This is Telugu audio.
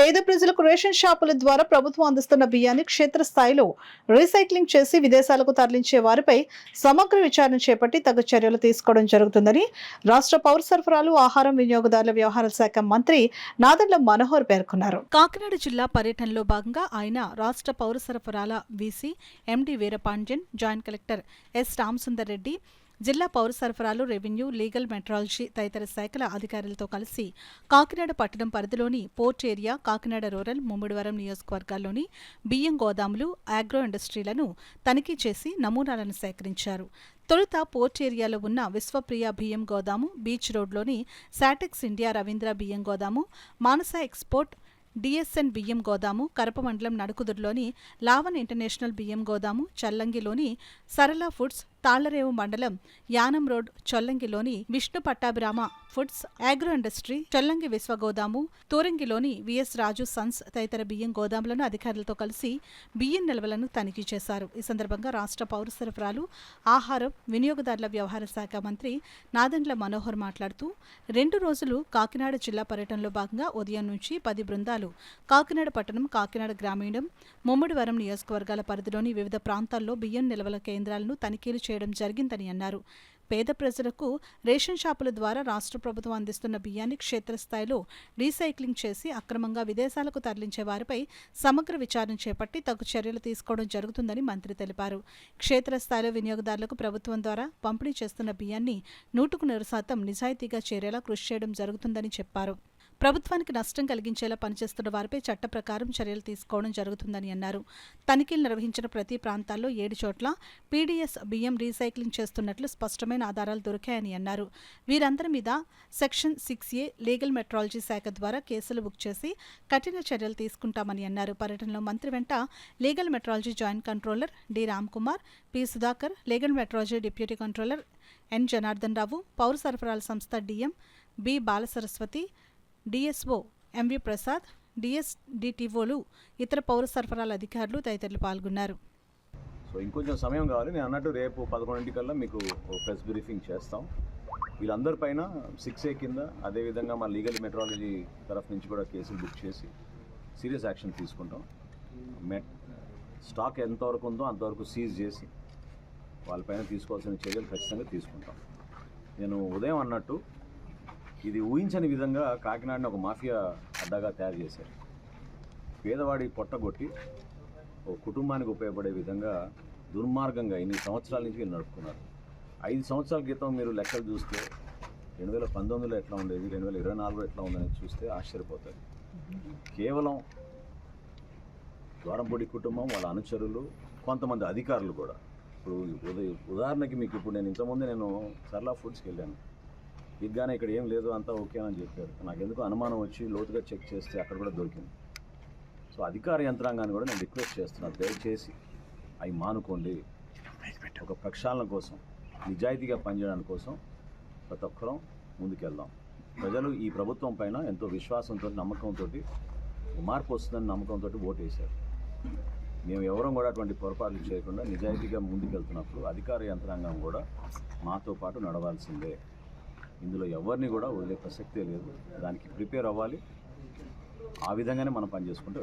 పేద ప్రజలకు రేషన్ షాపుల ద్వారా ప్రభుత్వం అందిస్తున్న బియ్యాన్ని క్షేత్రస్థాయిలో రీసైక్లింగ్ చేసి విదేశాలకు తరలించే వారిపై సమగ్ర విచారణ చేపట్టి తగు చర్యలు తీసుకోవడం జరుగుతుందని రాష్ట్ర పౌర సరఫరాలు ఆహారం వినియోగదారుల వ్యవహారాల శాఖ మంత్రి నాదెండ్ల మనోహర్ పేర్కొన్నారు. కాకినాడ జిల్లా పర్యటనలో భాగంగా ఆయన రాష్ట్ర పౌర సరఫరాల VC MD Veerapandian, joint collector S Ramasundar Reddy, జిల్లా పౌర సరఫరాలు, రెవెన్యూ, లీగల్, మెట్రాలజీ తదితర శాఖల అధికారులతో కలిసి కాకినాడ పట్టణం పరిధిలోని port area, Kakinada rural, Mummidivaram నియోజకవర్గాల్లోని బియ్యం గోదాములు, ఆగ్రో ఇండస్ట్రీలను తనిఖీ చేసి నమూనాలను సేకరించారు. తొలుత పోర్ట్ ఏరియాలో ఉన్న విశ్వప్రియ బియ్యం గోదాము, బీచ్ రోడ్లోని సాటెక్స్ ఇండియా రవీంద్ర బియ్యం గోదాము, మానస ఎక్స్పోర్ట్ డిఎస్ఎన్ బియ్యం గోదాము, కరప మండలం నడుకుదురులోని లావన్ ఇంటర్నేషనల్ బియ్యం గోదాము, చల్లంగిలోని సరళ ఫుడ్స్, తాళ్లరేవు మండలం యానం రోడ్ చొల్లంగిలోని Vishnu Pattabhirama foods, agro industry, Chollangi Viswa గోదాము, తూరంగిలోని విఎస్ రాజు సన్స్ తదితర బియ్యం గోదాములను అధికారులతో కలిసి బియ్యం నిల్వలను తనిఖీ చేశారు. ఈ సందర్భంగా రాష్ట్ర పౌర సరఫరాలు, ఆహారం, వినియోగదారుల వ్యవహార శాఖ మంత్రి నాదెండ్ల మనోహర్ మాట్లాడుతూ 2 రోజులు కాకినాడ జిల్లా పర్యటనలో భాగంగా ఉదయం నుంచి 10 బృందాలు కాకినాడ పట్టణం, కాకినాడ గ్రామీణం, ముమ్మిడివరం నియోజకవర్గాల పరిధిలోని వివిధ ప్రాంతాల్లో బియ్యం నిల్వల కేంద్రాలను తనిఖీలు చేయడం జరిగిందని అన్నారు. పేద ప్రజలకు రేషన్ షాపుల ద్వారా రాష్ట్ర ప్రభుత్వం అందిస్తున్న బియ్యాన్ని క్షేత్రస్థాయిలో రీసైక్లింగ్ చేసి అక్రమంగా విదేశాలకు తరలించే వారిపై సమగ్ర విచారణ చేపట్టి తగు చర్యలు తీసుకోవడం జరుగుతుందని మంత్రి తెలిపారు. క్షేత్రస్థాయిలో వినియోగదారులకు ప్రభుత్వం ద్వారా పంపిణీ చేస్తున్న బియ్యాన్ని 100% నిజాయితీగా చేరేలా కృషి చేయడం జరుగుతుందని చెప్పారు. ప్రభుత్వానికి నష్టం కలిగించేలా పనిచేస్తున్న వారిపై చట్ట ప్రకారం చర్యలు తీసుకోవడం జరుగుతుందని అన్నారు. తనిఖీలు నిర్వహించిన ప్రతి ప్రాంతాల్లో 7 చోట్ల పీడీఎస్ బియ్యం రీసైక్లింగ్ చేస్తున్నట్లు స్పష్టమైన ఆధారాలు దొరికాయని అన్నారు. వీరందరి మీద సెక్షన్ 6A లీగల్ మెట్రాలజీ శాఖ ద్వారా కేసులు బుక్ చేసి కఠిన చర్యలు తీసుకుంటామని అన్నారు. పర్యటనలో మంత్రి వెంట legal metrology joint controller D Ramkumar, P Sudhakar, legal metrology deputy controller N Janardhan Rao, పౌర సరఫరాల సంస్థ DM B Balasaraswathi, DSO MV Prasad, డిఎస్డిటిఓలు, ఇతర పౌర సరఫరాల అధికారులు తదితరులు పాల్గొన్నారు. సో ఇంకొంచెం సమయం కావాలి. నేను అన్నట్టు రేపు 11 మీకు ప్రెస్ బ్రీఫింగ్ చేస్తాం. వీళ్ళందరిపైన 6A కింద అదేవిధంగా మా లీగల్ మెట్రాలజీ తరఫు నుంచి కూడా కేసులు బుక్ చేసి సీరియస్ యాక్షన్ తీసుకుంటాం. స్టాక్ ఎంతవరకు ఉందో అంతవరకు సీజ్ చేసి వాళ్ళపైన తీసుకోవాల్సిన చర్యలు ఖచ్చితంగా తీసుకుంటాం. నేను ఉదయం అన్నట్టు ఇది ఊహించని విధంగా కాకినాడని ఒక మాఫియా అడ్డాగా తయారు చేశారు. పేదవాడి పొట్టగొట్టి ఒక కుటుంబానికి ఉపయోగపడే విధంగా దుర్మార్గంగా ఇన్ని సంవత్సరాల నుంచి నడుపుకున్నారు. 5 సంవత్సరాల క్రితం మీరు లెక్కలు చూస్తే 2019లో ఎట్లా ఉండేది, 2024లో ఎట్లా ఉందనేది చూస్తే ఆశ్చర్యపోతారు. కేవలం ద్వారంపూడి కుటుంబం, వాళ్ళ అనుచరులు, కొంతమంది అధికారులు కూడా. ఇప్పుడు ఉదాహరణకి మీకు ఇప్పుడు నేను ఇంతకుముందు నేను సరళ ఫుడ్స్కి వెళ్ళాను. దిగ్గానే ఇక్కడ ఏం లేదు, అంతా ఓకే అని చెప్పారు. నాకు ఎందుకు అనుమానం వచ్చి లోతుగా చెక్ చేస్తే అక్కడ కూడా దొరికింది. సో అధికార యంత్రాంగాన్ని కూడా నేను రిక్వెస్ట్ చేస్తున్నాను, దయచేసి అవి మానుకోండి. ఒక ప్రక్షాళన కోసం, నిజాయితీగా పనిచేయడానికి కోసం ప్రతి ఒక్కరం ముందుకెళ్దాం. ప్రజలు ఈ ప్రభుత్వం పైన ఎంతో విశ్వాసంతో, నమ్మకంతో, మార్పు వస్తుందని నమ్మకంతో ఓటు వేశారు. మేము ఎవరం కూడా అటువంటి పొరపాట్లు చేయకుండా నిజాయితీగా ముందుకెళ్తున్నప్పుడు అధికార యంత్రాంగం కూడా మాతో పాటు నడవాల్సిందే. ఇందులో ఎవరిని కూడా వదిలే ప్రసక్తే లేదు. దానికి ప్రిపేర్ అవ్వాలి. ఆ విధంగానే మనం పనిచేసుకుంటూ